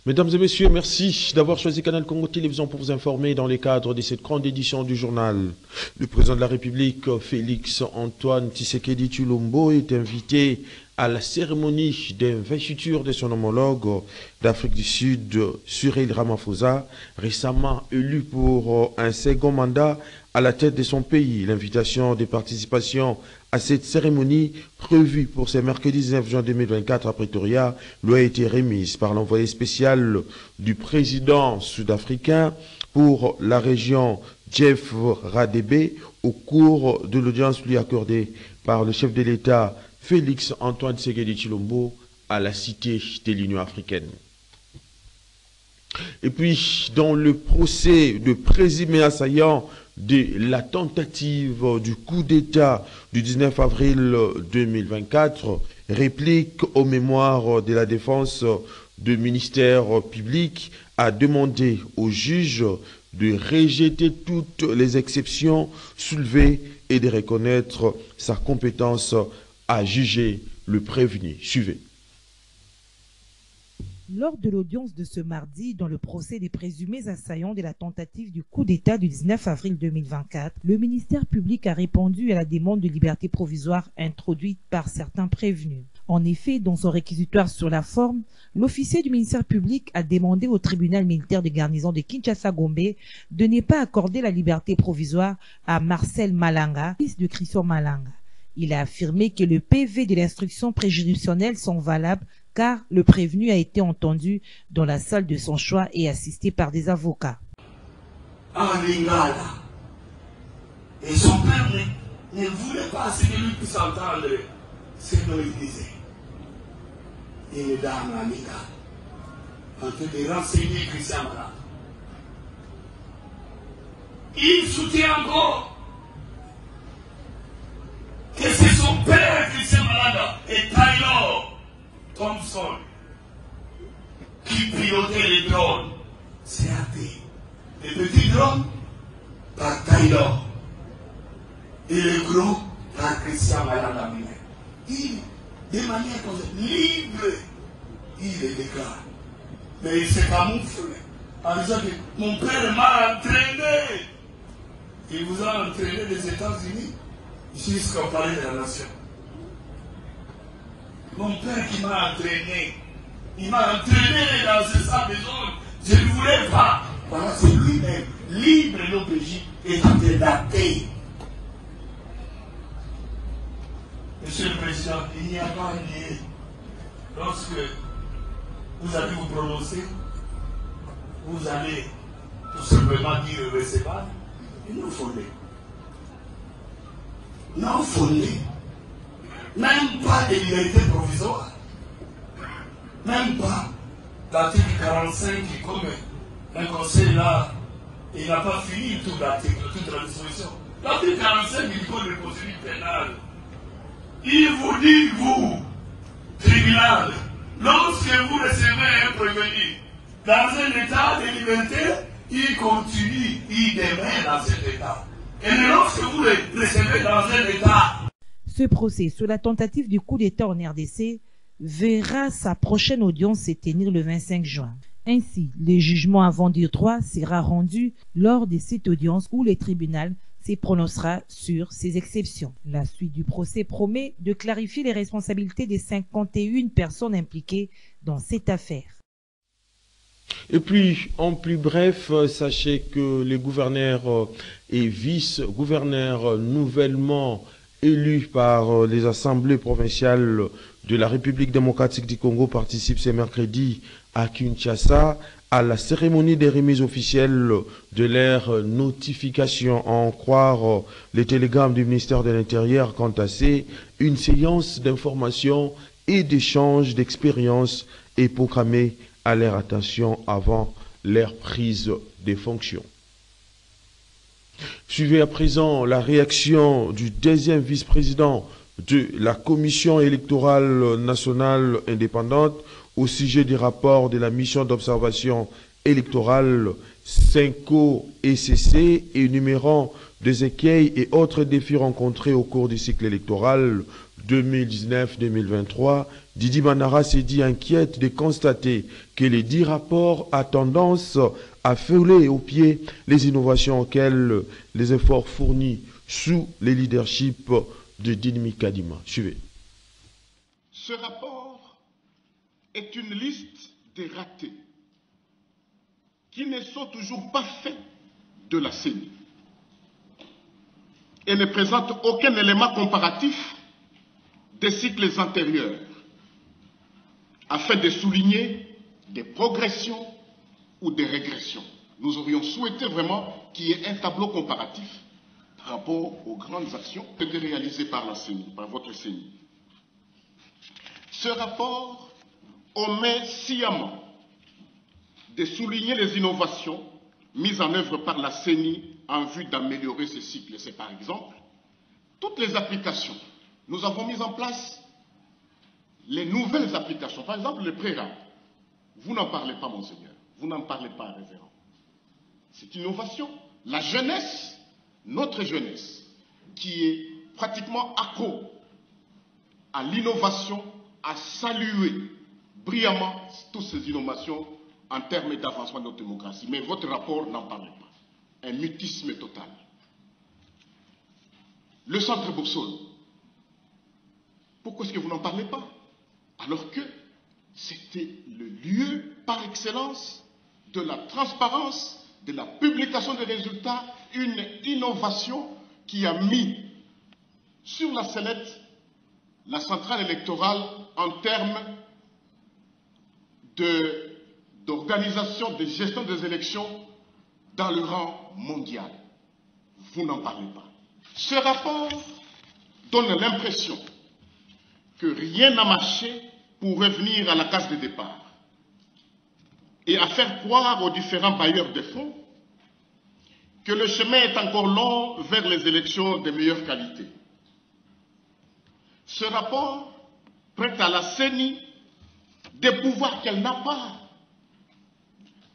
Mesdames et messieurs, merci d'avoir choisi Canal Congo Télévision pour vous informer dans les cadres de cette grande édition du journal. Le président de la République, Félix Antoine Tshisekedi Tshilombo, est invité à la cérémonie d'investiture de son homologue d'Afrique du Sud, Cyril Ramaphosa, récemment élu pour un second mandat à la tête de son pays. L'invitation de participation à cette cérémonie, prévue pour ce mercredi 19 juin 2024 à Pretoria, lui a été remise par l'envoyé spécial du président sud-africain pour la région, Jeff Radebe, au cours de l'audience lui accordée par le chef de l'État, Félix Antoine Tshisekedi Tshilombo, à la Cité de l'Union africaine. Et puis, dans le procès de présumé assaillant de la tentative du coup d'État du 19 avril 2024, réplique aux mémoires de la défense du ministère public a demandé au juge de rejeter toutes les exceptions soulevées et de reconnaître sa compétence à juger le prévenu. Suivez. Lors de l'audience de ce mardi, dans le procès des présumés assaillants de la tentative du coup d'État du 19 avril 2024, le ministère public a répondu à la demande de liberté provisoire introduite par certains prévenus. En effet, dans son réquisitoire sur la forme, l'officier du ministère public a demandé au tribunal militaire de garnison de Kinshasa-Gombe de ne pas accorder la liberté provisoire à Marcel Malanga, fils de Christian Malanga. Il a affirmé que le PV de l'instruction préjudicielle sont valables car le prévenu a été entendu dans la salle de son choix et assisté par des avocats. En Lingala. Et son père ne voulait pas que lui puisse entendre ce qu'il disait. Il est dans la Lingala, en train de renseigner Christian Malanga. Il soutient encore que c'est son père, Christian Malanga, et Taylor Thompson, qui pilotait les drones. C'est athée. Les petits drones par Taylor et les gros par Christian Malanga. Il, de manière libre, il les déclare. Mais il s'est camouflé en disant que mon père m'a entraîné. Il vous a entraîné des États-Unis jusqu'au palais de la nation. Mon père qui m'a entraîné, il m'a entraîné dans ce salle de zone. Je ne voulais pas. Voilà, c'est lui-même, libre et l'OPJ, est en train d'acter. Monsieur le Président, il n'y a pas lié. Lorsque vous allez vous prononcer, vous allez tout simplement dire recevable, et non fondé. Non fondé. Même pas de liberté provisoire. Même pas l'article 45 qui, comme un conseil là, il n'a pas fini tout l'article, toute la disposition. L'article 45 du code de procédure pénale, il vous dit, vous, tribunal, lorsque vous recevez un prévenu dans un état de liberté, il continue, il demeure dans cet état. Et lorsque vous le recevez dans un état. Ce procès sur la tentative du coup d'État en RDC verra sa prochaine audience se tenir le 25 juin. Ainsi, le jugement avant dire droit sera rendu lors de cette audience où le tribunal se prononcera sur ces exceptions. La suite du procès promet de clarifier les responsabilités des 51 personnes impliquées dans cette affaire. Et puis, en plus bref, sachez que les gouverneurs et vice-gouverneurs nouvellement élus par les assemblées provinciales de la République démocratique du Congo participent ce mercredi à Kinshasa à la cérémonie des remises officielles de leur notification. À en croire les télégrammes du ministère de l'Intérieur, quant à c'est une séance d'information et d'échange d'expériences est programmée à leur attention avant leur prise des fonctions. Suivez à présent la réaction du deuxième vice-président de la Commission électorale nationale indépendante au sujet du rapport de la mission d'observation électorale 5O-ECC énumérant des écueils et autres défis rencontrés au cours du cycle électoral 2019-2023, Didi Banara s'est dit inquiète de constater que les 10 rapports a tendance à fouler au pied les innovations auxquelles les efforts fournis sous le leadership de Dinimi Kadima. Suivez. Ce rapport est une liste des ratés qui ne sont toujours pas faits de la CENI et ne présente aucun élément comparatif des cycles antérieurs afin de souligner des progressions ou des régressions. Nous aurions souhaité vraiment qu'il y ait un tableau comparatif par rapport aux grandes actions qui étaient réalisées par la CENI, par votre CENI. Ce rapport omet sciemment de souligner les innovations mises en œuvre par la CENI en vue d'améliorer ce cycle. C'est par exemple toutes les applications. Nous avons mis en place les nouvelles applications. Par exemple, le pré-RAP. Vous n'en parlez pas, monseigneur. Vous n'en parlez pas, révérend. C'est une innovation. La jeunesse, notre jeunesse, qui est pratiquement accro à l'innovation, a salué brillamment toutes ces innovations en termes d'avancement de notre démocratie. Mais votre rapport n'en parle pas. Un mutisme total. Le centre Boussole. Pourquoi est-ce que vous n'en parlez pas? Alors que c'était le lieu par excellence de la transparence, de la publication des résultats, une innovation qui a mis sur la sellette la centrale électorale en termes d'organisation, de gestion des élections dans le rang mondial. Vous n'en parlez pas. Ce rapport donne l'impression que rien n'a marché pour revenir à la case de départ et à faire croire aux différents bailleurs de fonds que le chemin est encore long vers les élections de meilleure qualité. Ce rapport prête à la CENI des pouvoirs qu'elle n'a pas,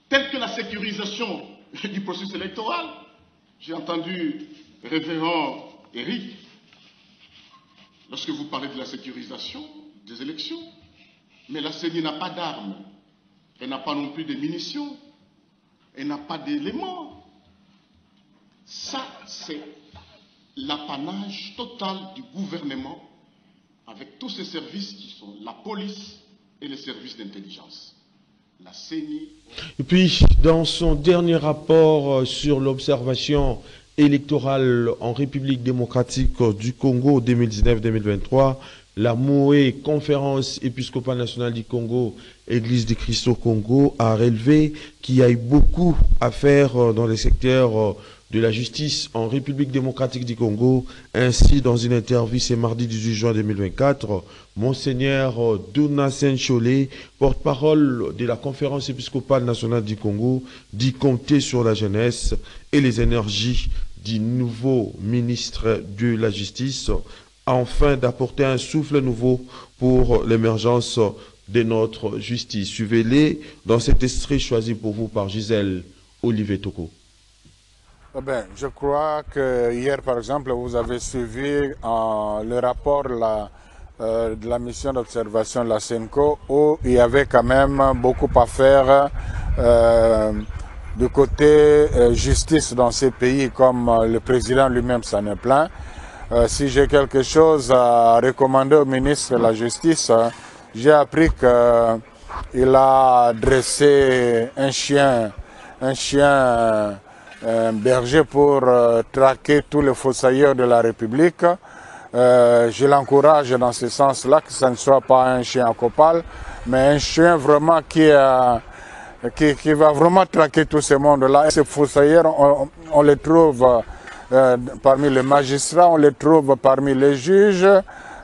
tels que la sécurisation du processus électoral. J'ai entendu révérend Eric, lorsque vous parlez de la sécurisation des élections, mais la CENI n'a pas d'armes, elle n'a pas non plus de munitions, elle n'a pas d'éléments. Ça, c'est l'apanage total du gouvernement avec tous ces services qui sont la police et les services d'intelligence. La CENI... Et puis, dans son dernier rapport sur l'observation électorale en République démocratique du Congo 2019-2023, la MOE, Conférence épiscopale nationale du Congo, Église du Christ au Congo, a relevé qu'il y a eu beaucoup à faire dans les secteurs de la justice en République démocratique du Congo. Ainsi, dans une interview ce mardi 18 juin 2024, Monseigneur Donatien Cholet, porte-parole de la Conférence épiscopale nationale du Congo, dit compter sur la jeunesse et les énergies du nouveau ministre de la Justice afin d'apporter un souffle nouveau pour l'émergence de notre justice. Suivez-les dans cet extrait choisi pour vous par Gisèle Olivier Toko. Je crois que hier, par exemple, vous avez suivi le rapport de la mission d'observation de la CENCO où il y avait quand même beaucoup à faire du côté justice dans ces pays, comme le président lui-même s'en est plaint. Si j'ai quelque chose à recommander au ministre de la Justice, j'ai appris qu'il a dressé un chien berger pour traquer tous les fossoyeurs de la République. Je l'encourage dans ce sens-là, que ce ne soit pas un chien à copal, mais un chien vraiment qui va vraiment traquer tout ce monde-là. Ces fossoyeurs, on les trouve parmi les magistrats, on les trouve parmi les juges,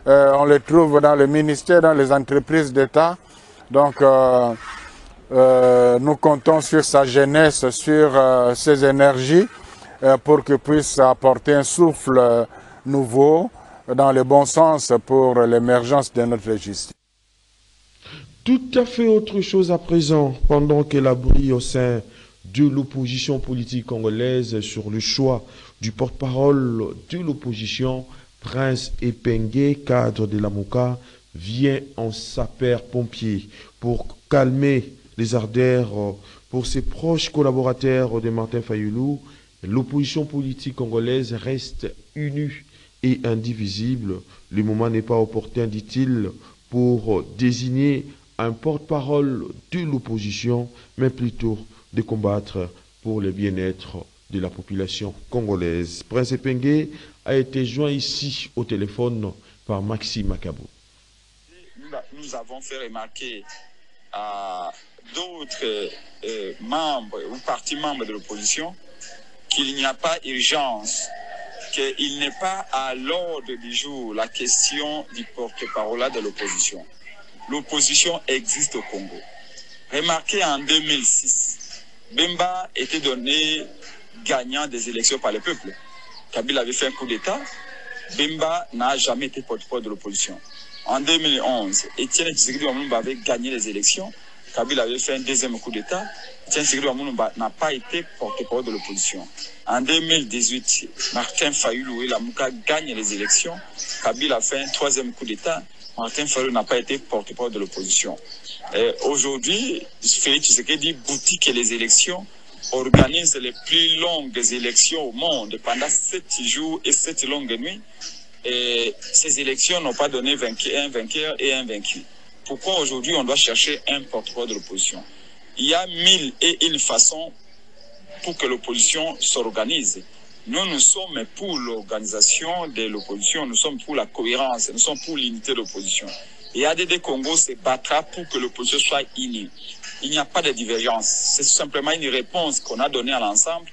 on les trouve dans le ministère, dans les entreprises d'État. Donc, nous comptons sur sa jeunesse, sur ses énergies, pour qu'il puisse apporter un souffle nouveau dans le bon sens pour l'émergence de notre justice. Tout à fait autre chose à présent, pendant que la brille au sein de l'opposition politique congolaise sur le choix du porte-parole de l'opposition Prince Epengue, cadre de la MOCA, vient en sapeur-pompier pour calmer les ardeurs pour ses proches collaborateurs de Martin Fayulu. L'opposition politique congolaise reste unie et indivisible. Le moment n'est pas opportun, dit-il, pour désigner un porte-parole de l'opposition, mais plutôt de combattre pour le bien-être de la population congolaise. Prince Epengue a été joint ici au téléphone par Maxime Makabo. Nous avons fait remarquer à d'autres membres ou partis membres de l'opposition qu'il n'y a pas urgence, qu'il n'est pas à l'ordre du jour la question du porte-parole de l'opposition. L'opposition existe au Congo. Remarquez en 2006, Bemba était donné gagnant des élections par le peuple. Kabila avait fait un coup d'État. Bemba n'a jamais été porte-parole de l'opposition. En 2011, Etienne Tshisekedi Wamulumba avait gagné les élections. Kabila avait fait un deuxième coup d'État. Etienne Tshisekedi Wamulumba n'a pas été porte-parole de l'opposition. En 2018, Martin Fayulu et la MOCA gagnent les élections. Kabila a fait un troisième coup d'État. Martin Fayulu n'a pas été porte-parole de l'opposition. Aujourd'hui, Félix Tshisekedi boutique les élections, organise les plus longues élections au monde pendant 7 jours et 7 longues nuits. Et ces élections n'ont pas donné un vainqueur et un vaincu. Pourquoi aujourd'hui on doit chercher un porte-parole de l'opposition? Il y a 1001 façons pour que l'opposition s'organise. Nous sommes pour l'organisation de l'opposition, nous sommes pour la cohérence, nous sommes pour l'unité de l'opposition. Et ADD Congo se battra pour que l'opposition soit unie. Il n'y a pas de divergence. C'est simplement une réponse qu'on a donnée à l'ensemble,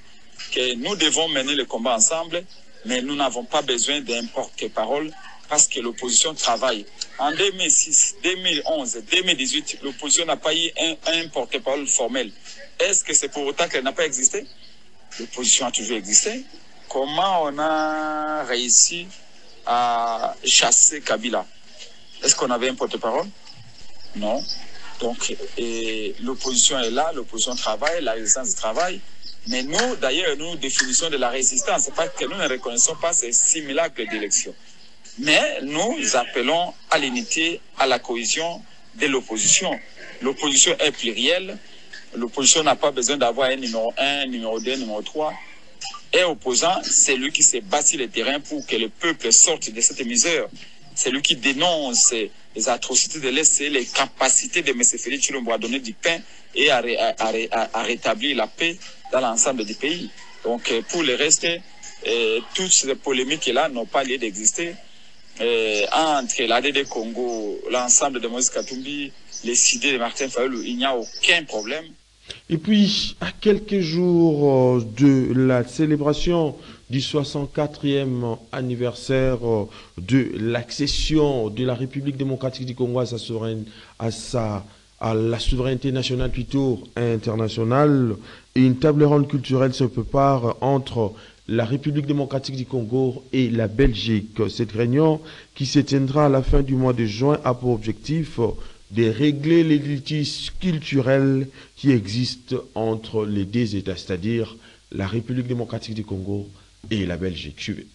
que nous devons mener le combat ensemble, mais nous n'avons pas besoin d'un porte-parole parce que l'opposition travaille. En 2006, 2011, 2018, l'opposition n'a pas eu un porte-parole formel. Est-ce que c'est pour autant qu'elle n'a pas existé? L'opposition a toujours existé. Comment on a réussi à chasser Kabila? Est-ce qu'on avait un porte-parole? Non. Donc, l'opposition est là, l'opposition travaille, la résistance travaille. Mais nous, d'ailleurs, nous définissons de la résistance. C'est pas que nous ne reconnaissons pas ces simulacres d'élection. Mais nous appelons à l'unité, à la cohésion de l'opposition. L'opposition est plurielle. L'opposition n'a pas besoin d'avoir un numéro 1, numéro 2, numéro 3. Et opposant, c'est lui qui s'est battu le terrain pour que le peuple sorte de cette misère. C'est lui qui dénonce les atrocités de l'Est et les capacités de M. Félix Tshilombo à donner du pain et à rétablir la paix dans l'ensemble du pays. Donc, pour le reste, toutes ces polémiques-là n'ont pas lieu d'exister. Entre l'ADD Congo, l'ensemble de Moïse Katumbi, les idées de Martin Fayulu, il n'y a aucun problème. Et puis, à quelques jours de la célébration du 64e anniversaire de l'accession de la République démocratique du Congo à la souveraineté nationale, plutôt internationale, une table ronde culturelle se prépare entre la République démocratique du Congo et la Belgique. Cette réunion, qui se tiendra à la fin du mois de juin, a pour objectif de régler les litiges culturels qui existent entre les deux États, c'est-à-dire la République démocratique du Congo et la Belgique. Suivez.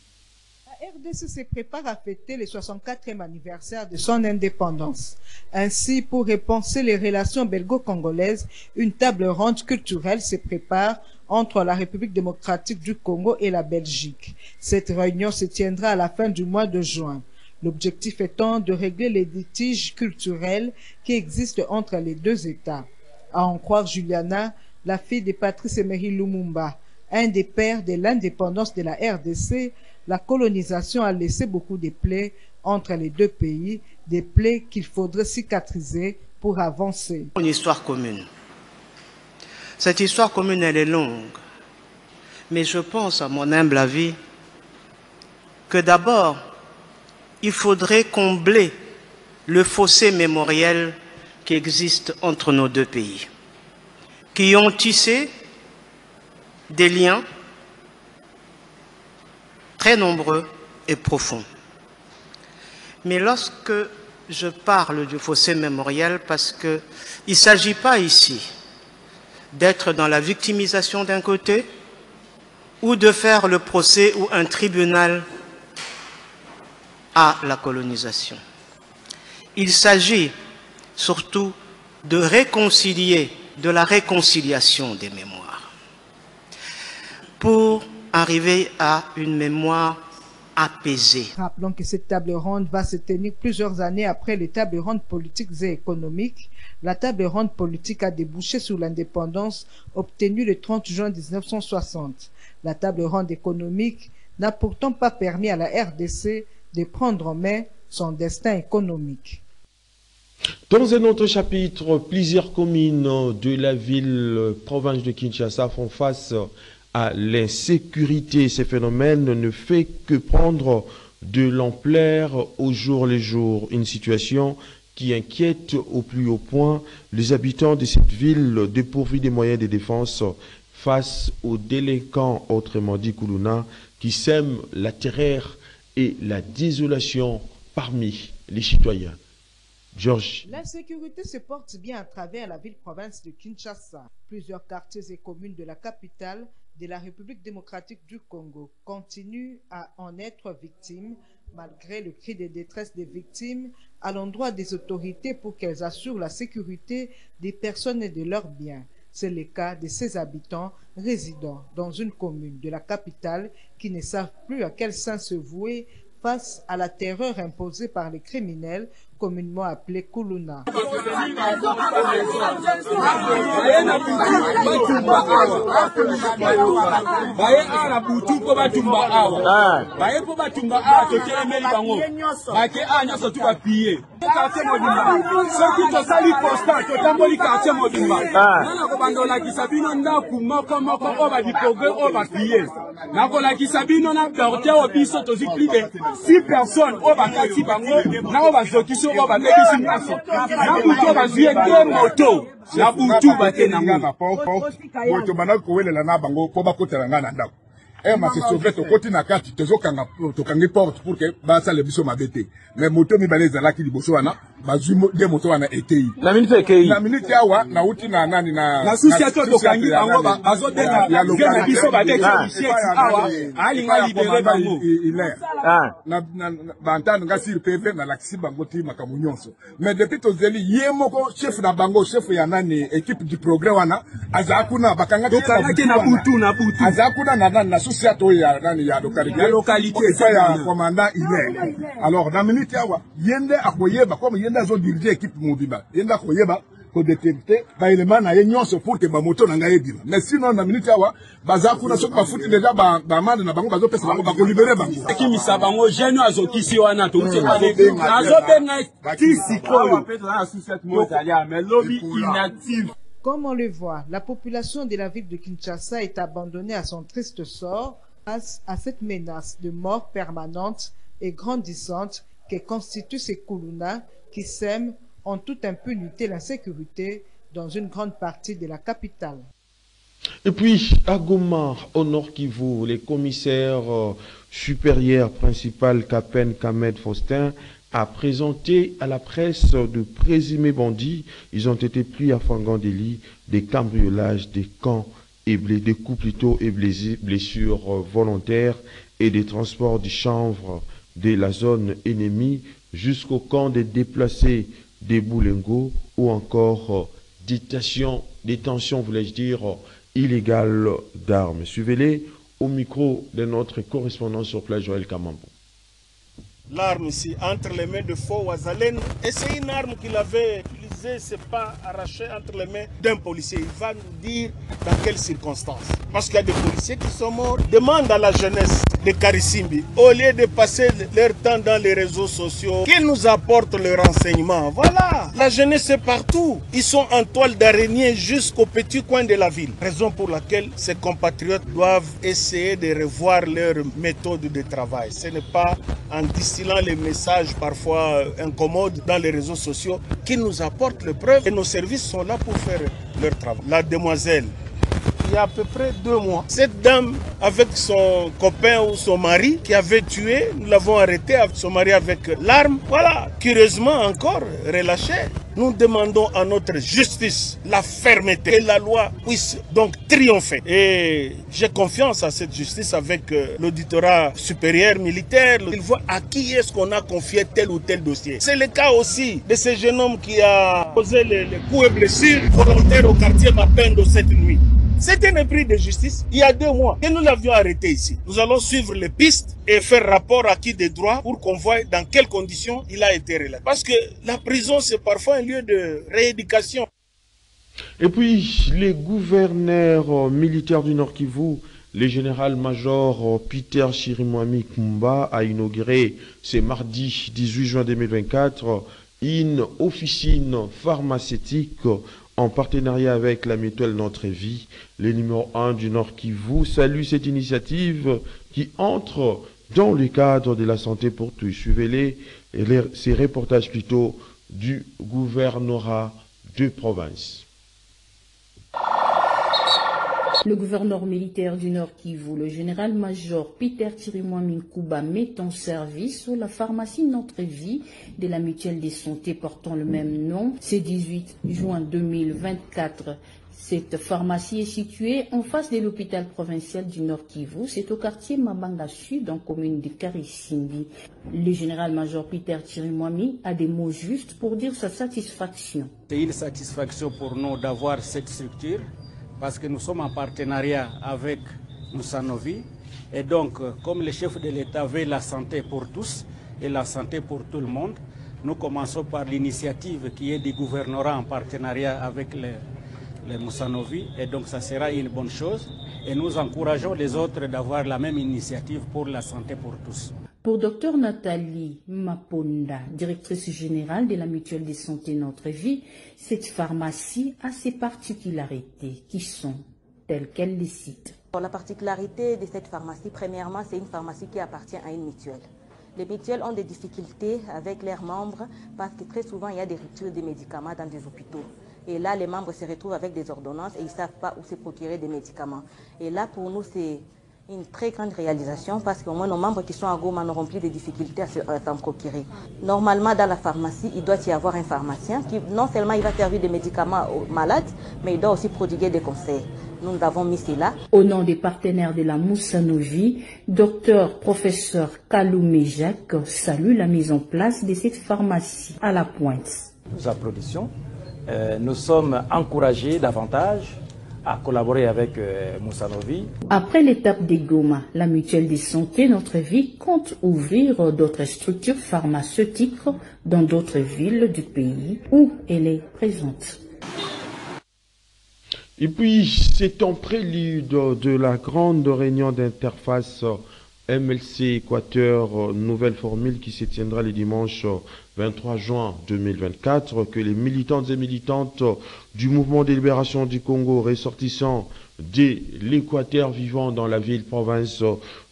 La RDC se prépare à fêter le 64e anniversaire de son indépendance. Ainsi, pour repenser les relations belgo-congolaises, une table ronde culturelle se prépare entre la République démocratique du Congo et la Belgique. Cette réunion se tiendra à la fin du mois de juin. L'objectif étant de régler les litiges culturels qui existent entre les deux États. À en croire Juliana, la fille de Patrice Emery Lumumba, un des pères de l'indépendance de la RDC, la colonisation a laissé beaucoup de plaies entre les deux pays, des plaies qu'il faudrait cicatriser pour avancer. Une histoire commune. Cette histoire commune, elle est longue. Mais je pense, à mon humble avis, que d'abord, il faudrait combler le fossé mémoriel qui existe entre nos deux pays, qui ont tissé des liens très nombreux et profonds. Mais lorsque je parle du fossé mémoriel, parce qu'il ne s'agit pas ici d'être dans la victimisation d'un côté ou de faire le procès ou un tribunal à la colonisation. Il s'agit surtout de réconcilier, de la réconciliation des mémoires, pour arriver à une mémoire apaisée. Rappelons que cette table ronde va se tenir plusieurs années après les tables rondes politiques et économiques. La table ronde politique a débouché sur l'indépendance obtenue le 30 juin 1960. La table ronde économique n'a pourtant pas permis à la RDC de prendre en main son destin économique. Dans un autre chapitre, plusieurs communes de la ville-province de Kinshasa font face à l'insécurité. Ces phénomènes ne fait que prendre de l'ampleur au jour le jour. Une situation qui inquiète au plus haut point les habitants de cette ville dépourvue des moyens de défense face aux délinquants, autrement dit Kuluna, qui sèment la terreur et la désolation parmi les citoyens. Georges. L'insécurité se porte bien à travers la ville-province de Kinshasa. Plusieurs quartiers et communes de la capitale de la République démocratique du Congo continuent à en être victimes, malgré le cri de détresse des victimes à l'endroit des autorités pour qu'elles assurent la sécurité des personnes et de leurs biens. C'est le cas de ces habitants résidant dans une commune de la capitale qui ne savent plus à quel sein se vouer face à la terreur imposée par les criminels, communément appelés Kuluna. Personnes au bakati bango na o bazokiso o babekisi maso na buto bazuye te moto na butu bake na ngana moto bana ko welela na bango po bakotela ngana ndako ma se sauver to koti na kati tozokanga tokangi porte pour que basa le biso mabete mais moto mi baleza la ki liboso wana bazumo de moto wana etei na minute ekei na minute awa na uti na nani na susi ato tokangi bango bazo denga ya lokala biso bateki cheki awa alinga libere bango na bantana nga sur PV na laksi bango ti makamu nyonso mais depuis tozeli yemoko chef na bango chef ya nani équipe du progrès wana azakuna bakanga tokanaki na butu azakuna na nani na susi ato ya nani ya localité ça ya commandant Hilaire alors na minute awa yende akoyeba comme yende azo diriger équipe mobimba yende akoyeba ko détecter ba élément na ye nyonso pour que ba moto na ngai ebima mais sinon na minute awa bazakuna soki bafuti déjà ba mande na bango bazo pesa bango ba ko libérer bango ekimisa bango jeune azokisi wana to azobenga tisikoyo na sucette motalia mais lobby inactive. Comme on le voit, la population de la ville de Kinshasa est abandonnée à son triste sort face à cette menace de mort permanente et grandissante que constituent ces Kuluna qui sèment en toute impunité l'insécurité dans une grande partie de la capitale. Et puis, à Goma, au Nord Kivu, les commissaires supérieurs principal Kapen Kamed Faustin a présenté à la presse de présumés bandits. Ils ont été pris à Fangandeli, des cambriolages, des camps et des coups plutôt et blessures volontaires et des transports du chanvre de la zone ennemie jusqu'au camp des déplacés des Boulengo ou encore détention, voulais-je dire, illégale d'armes. Suivez-les au micro de notre correspondant sur place, Joël Kamambo. L'arme ici, entre les mains de Faux Wazalen, et c'est une arme qu'il avait utilisée, c'est pas arraché entre les mains d'un policier. Il va nous dire dans quelles circonstances. Parce qu'il y a des policiers qui sont morts. Demande à la jeunesse de Karisimbi, au lieu de passer leur temps dans les réseaux sociaux, qu'ils nous apportent le renseignement. Voilà, la jeunesse est partout. Ils sont en toile d'araignée jusqu'au petit coin de la ville. Raison pour laquelle ces compatriotes doivent essayer de revoir leur méthode de travail. Ce n'est pas en distillant les messages parfois incommodes dans les réseaux sociaux qui nous apportent les preuves et nos services sont là pour faire leur travail. La demoiselle, il y a à peu près 2 mois, cette dame avec son copain ou son mari qui avait tué, nous l'avons arrêté, son mari avec l'arme, voilà, curieusement encore relâché. Nous demandons à notre justice la fermeté, que la loi puisse donc triompher. Et j'ai confiance à cette justice avec l'auditorat supérieur militaire. Il voit à qui est-ce qu'on a confié tel ou tel dossier. C'est le cas aussi de ce jeune homme qui a causé les coups et blessures volontaires au quartier Mapendo cette nuit. C'était un mépris de justice il y a 2 mois que nous l'avions arrêté ici. Nous allons suivre les pistes et faire rapport à qui des droits pour qu'on voie dans quelles conditions il a été relaté. Parce que la prison, c'est parfois un lieu de rééducation. Et puis, les gouverneurs militaires du Nord Kivu, le général-major Peter Chirimwami Kumba a inauguré ce mardi 18 juin 2024 une officine pharmaceutique en partenariat avec la mutuelle Notre Vie. Le numéro 1 du Nord Kivu salue cette initiative qui entre dans le cadre de la santé pour tous. Suivez-les ces reportages plutôt du gouvernorat de province. Le gouverneur militaire du Nord Kivu, le général-major Peter Chirimwami Kumba, met en service la pharmacie Notre Vie de la mutuelle de santé portant le même nom. C'est 18 juin 2024. Cette pharmacie est située en face de l'hôpital provincial du Nord Kivu. C'est au quartier Mabanga Sud, en commune de Karisindi. Le général-major Peter Chirimwami a des mots justes pour dire sa satisfaction. C'est une satisfaction pour nous d'avoir cette structure, parce que nous sommes en partenariat avec Moussanovi. Et donc, comme le chef de l'État veut la santé pour tous et la santé pour tout le monde, nous commençons par l'initiative qui est du gouvernorat en partenariat avec les Moussanovi. Et donc, ça sera une bonne chose. Et nous encourageons les autres d'avoir la même initiative pour la santé pour tous. Pour Dr Nathalie Maponda, directrice générale de la mutuelle de santé Notre Vie, cette pharmacie a ses particularités qui sont telles qu'elle les cite. La particularité de cette pharmacie, premièrement, c'est une pharmacie qui appartient à une mutuelle. Les mutuelles ont des difficultés avec leurs membres parce que très souvent il y a des ruptures de médicaments dans des hôpitaux. Et là, les membres se retrouvent avec des ordonnances et ils ne savent pas où se procurer des médicaments. Et là, pour nous, c'est une très grande réalisation parce qu'au moins nos membres qui sont à Goma n'auront plus de difficultés à s'en procurer. Normalement, dans la pharmacie, il doit y avoir un pharmacien qui, non seulement il va servir des médicaments aux malades, mais il doit aussi prodiguer des conseils. Nous avons mis cela. Au nom des partenaires de la Moussanovi, Dr Professeur Kaloumé Jacques salue la mise en place de cette pharmacie à la pointe. Nous applaudissons. Nous sommes encouragés davantage à collaborer avec Moussanovi. Après l'étape des Goma, la mutuelle de santé Notre Vie compte ouvrir d'autres structures pharmaceutiques dans d'autres villes du pays où elle est présente. Et puis, c'est en prélude de la grande réunion d'interface MLC Équateur, nouvelle formule qui se tiendra le dimanche 23 juin 2024, que les militantes et militantes du mouvement de libération du Congo ressortissant de l'Équateur vivant dans la ville-province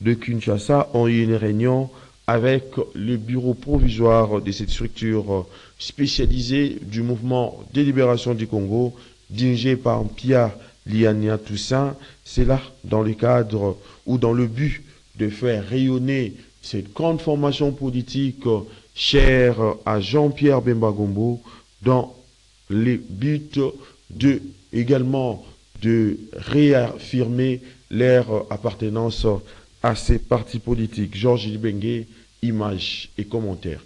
de Kinshasa ont eu une réunion avec le bureau provisoire de cette structure spécialisée du mouvement de libération du Congo, dirigé par Pierre Liania Toussaint. C'est là dans le cadre ou dans le but de faire rayonner cette grande formation politique chère à Jean-Pierre Bemba Gombo dans le but également de réaffirmer leur appartenance à ces partis politiques. Georges Libengue, images et commentaires.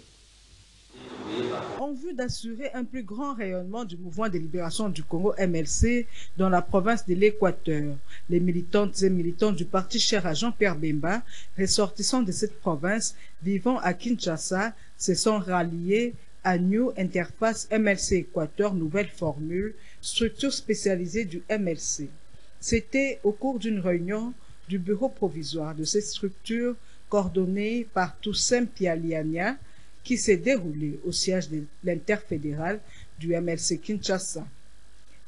En vue d'assurer un plus grand rayonnement du mouvement de libération du Congo MLC dans la province de l'Équateur, les militantes et militants du parti cher à Jean-Pierre Bemba, ressortissants de cette province, vivant à Kinshasa, se sont ralliés à New Interface MLC Équateur, nouvelle formule, structure spécialisée du MLC. C'était au cours d'une réunion du bureau provisoire de cette structure coordonnée par Toussaint Pialiania, qui s'est déroulé au siège de l'interfédéral du MLC Kinshasa.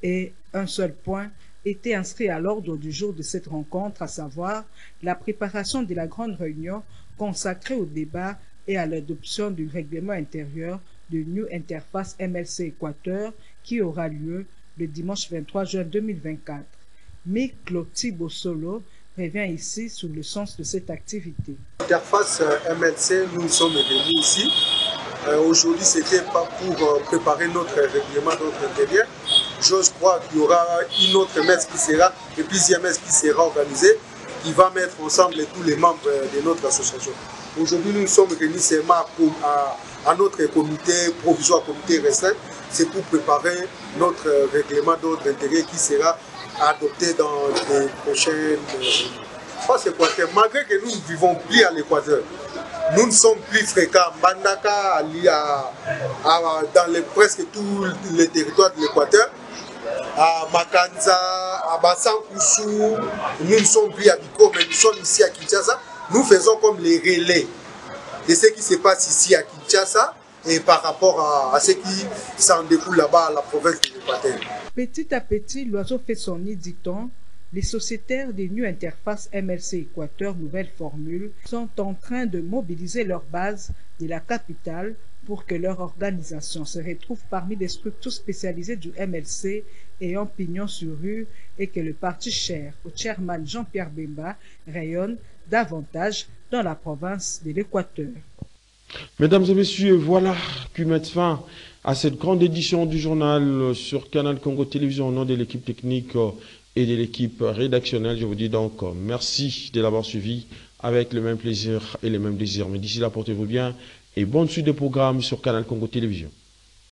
Et un seul point était inscrit à l'ordre du jour de cette rencontre, à savoir la préparation de la grande réunion consacrée au débat et à l'adoption du règlement intérieur de New Interface MLC Équateur qui aura lieu le dimanche 23 juin 2024. Mais Clotilde Bossolo revient ici sur le sens de cette activité. Interface MLC, nous sommes venus ici Aujourd'hui, c'était pas pour préparer notre règlement d'ordre intérieur. J'ose croire qu'il y aura une autre messe qui sera, une deuxième messe qui sera organisée, qui va mettre ensemble tous les membres de notre association. Aujourd'hui, nous sommes réunis seulement à notre comité provisoire, comité restreint. C'est pour préparer notre règlement d'ordre intérieur qui sera adopté dans les prochaines... Malgré que nous ne vivons plus à l'Équateur, nous ne sommes plus fréquents à Mbandaka, dans presque tous les territoires de l'Équateur, à Makanza, à Bassankousou, nous ne sommes plus à Biko, mais nous sommes ici à Kinshasa. Nous faisons comme les relais de ce qui se passe ici à Kinshasa et par rapport à ce qui s'en découle là-bas à la province de l'Équateur. Petit à petit, l'oiseau fait son nid, dit-on. Les sociétaires des New Interface MLC Équateur Nouvelle Formule sont en train de mobiliser leur base de la capitale pour que leur organisation se retrouve parmi les structures spécialisées du MLC ayant pignon sur rue et que le parti cher au chairman Jean-Pierre Bemba rayonne davantage dans la province de l'Équateur. Mesdames et messieurs, voilà qui met fin à cette grande édition du journal sur Canal Congo Télévision au nom de l'équipe technique et de l'équipe rédactionnelle. Je vous dis donc merci de l'avoir suivi avec le même plaisir et le même désir. Mais d'ici là, portez-vous bien et bonne suite de programmes sur Canal Congo Télévision.